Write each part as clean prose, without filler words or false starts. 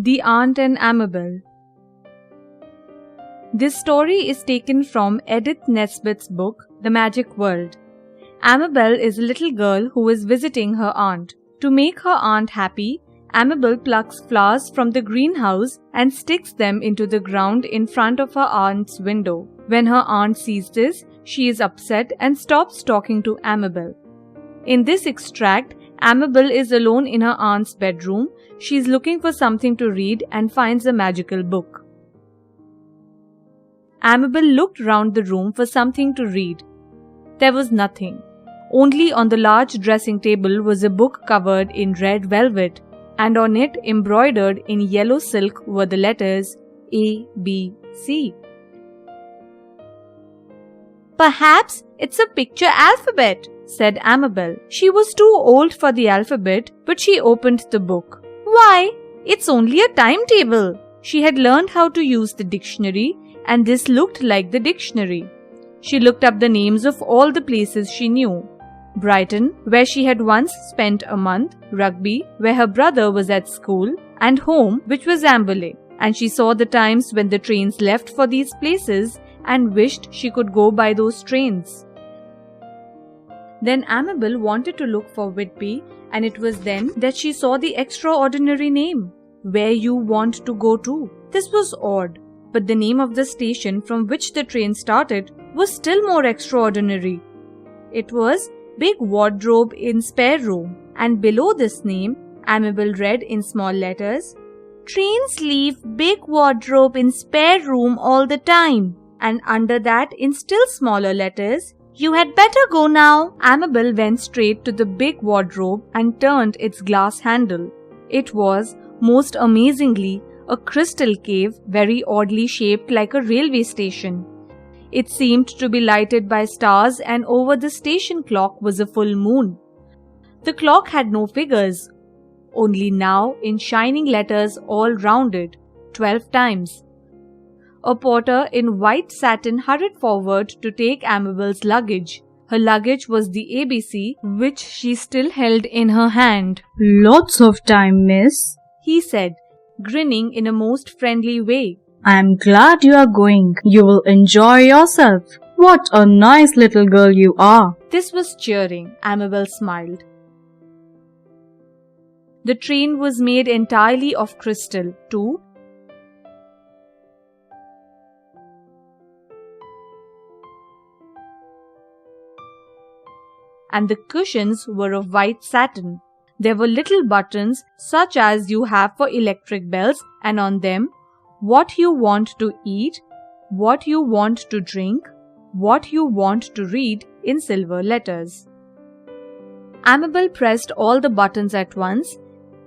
The Aunt and Amabel. This story is taken from Edith Nesbit's book, The Magic World. Amabel is a little girl who is visiting her aunt. To make her aunt happy, Amabel plucks flowers from the greenhouse and sticks them into the ground in front of her aunt's window. When her aunt sees this, she is upset and stops talking to Amabel. In this extract, Amabel is alone in her aunt's bedroom. She is looking for something to read and finds a magical book. Amabel looked round the room for something to read. There was nothing. Only on the large dressing table was a book covered in red velvet, and on it, embroidered in yellow silk, were the letters A, B, C. "Perhaps it's a picture alphabet," said Amabel. She was too old for the alphabet, but she opened the book. "Why, it's only a timetable." She had learned how to use the dictionary, and this looked like the dictionary. She looked up the names of all the places she knew. Brighton, where she had once spent a month, Rugby, where her brother was at school, and home, which was Amberley. And she saw the times when the trains left for these places and wished she could go by those trains. Then Amabel wanted to look for Whitby, and it was then that she saw the extraordinary name, Where You Want to Go To. This was odd, but the name of the station from which the train started was still more extraordinary. It was Big Wardrobe in Spare Room, and below this name, Amabel read in small letters, "Trains leave Big Wardrobe in Spare Room all the time." And under that, in still smaller letters, "You had better go now." Amabel went straight to the big wardrobe and turned its glass handle. It was, most amazingly, a crystal cave very oddly shaped like a railway station. It seemed to be lighted by stars, and over the station clock was a full moon. The clock had no figures, only now in shining letters all rounded, 12 times. A porter in white satin hurried forward to take Amabel's luggage. Her luggage was the ABC, which she still held in her hand. "Lots of time, miss," he said, grinning in a most friendly way. "I'm glad you are going. You will enjoy yourself. What a nice little girl you are." This was cheering. Amabel smiled. The train was made entirely of crystal, too, and the cushions were of white satin. There were little buttons such as you have for electric bells, and on them, "What you want to eat," "What you want to drink," "What you want to read" in silver letters. Amabel pressed all the buttons at once,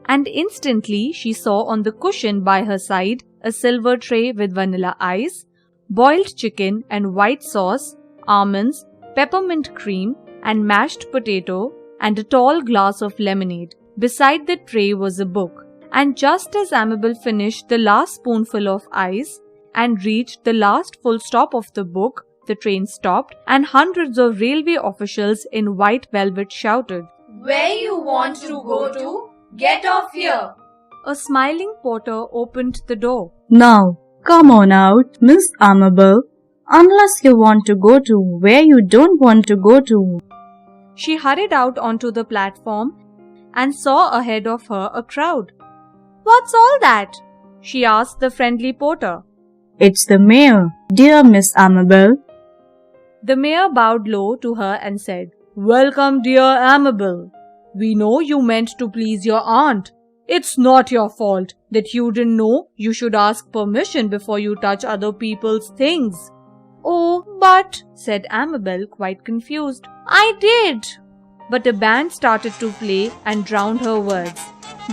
and instantly she saw on the cushion by her side a silver tray with vanilla ice, boiled chicken and white sauce, almonds, peppermint cream, and mashed potato, and a tall glass of lemonade. Beside the tray was a book, and just as Amabel finished the last spoonful of ice and reached the last full stop of the book, the train stopped, and hundreds of railway officials in white velvet shouted, "Where you want to go to? Get off here!" A smiling porter opened the door. "Now, come on out, Miss Amabel, unless you want to go to where you don't want to go to." She hurried out onto the platform and saw ahead of her a crowd. "What's all that?" she asked the friendly porter. "It's the mayor, dear Miss Amabel." The mayor bowed low to her and said, "Welcome, dear Amabel. We know you meant to please your aunt. It's not your fault that you didn't know you should ask permission before you touch other people's things." "Oh, but," said Amabel, quite confused, "I did." But a band started to play and drowned her words.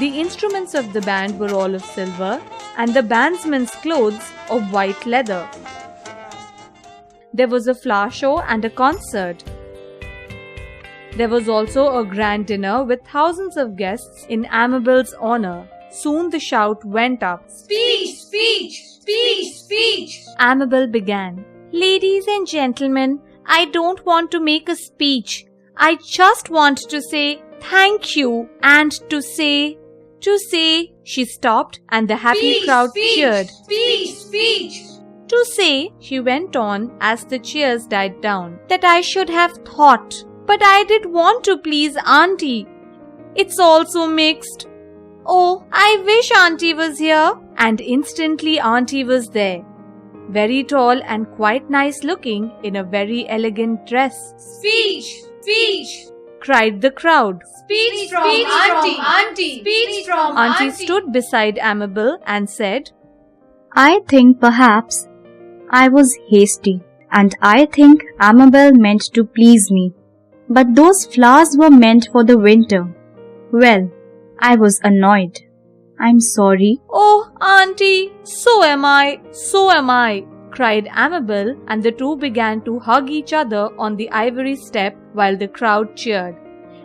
The instruments of the band were all of silver, and the bandsman's clothes of white leather. There was a flower show and a concert. There was also a grand dinner with thousands of guests in Amabel's honor. Soon the shout went up, "Speech, speech, speech, speech!" Amabel began. "Ladies and gentlemen, I don't want to make a speech. I just want to say thank you and to say To say, she stopped and the happy Speech, crowd speech, cheered. Speech, speech. To say, she went on as the cheers died down, that I should have thought, but I did want to please Auntie. It's all so mixed. Oh, I wish Auntie was here. And instantly Auntie was there. Very tall and quite nice looking in a very elegant dress. Speech, speech. Cried the crowd. Speech from Auntie. Speech from Auntie stood beside Amabel and said, I think perhaps I was hasty, and I think Amabel meant to please me. But those flowers were meant for the winter. Well, I was annoyed. I'm sorry. Oh, Auntie, so am I, cried Amabel, and the two began to hug each other on the ivory step while the crowd cheered.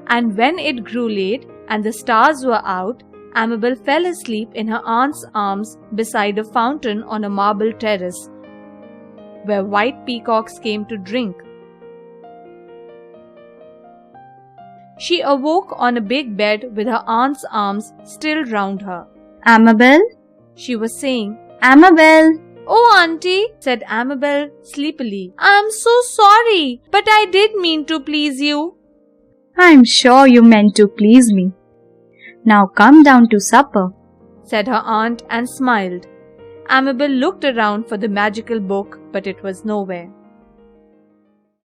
And when it grew late and the stars were out, Amabel fell asleep in her aunt's arms beside a fountain on a marble terrace, where white peacocks came to drink. She awoke on a big bed with her aunt's arms still round her. Amabel? She was saying, Amabel! Oh, Auntie, said Amabel sleepily. I'm so sorry, but I did mean to please you. I'm sure you meant to please me. Now come down to supper, said her aunt and smiled. Amabel looked around for the magical book, but it was nowhere.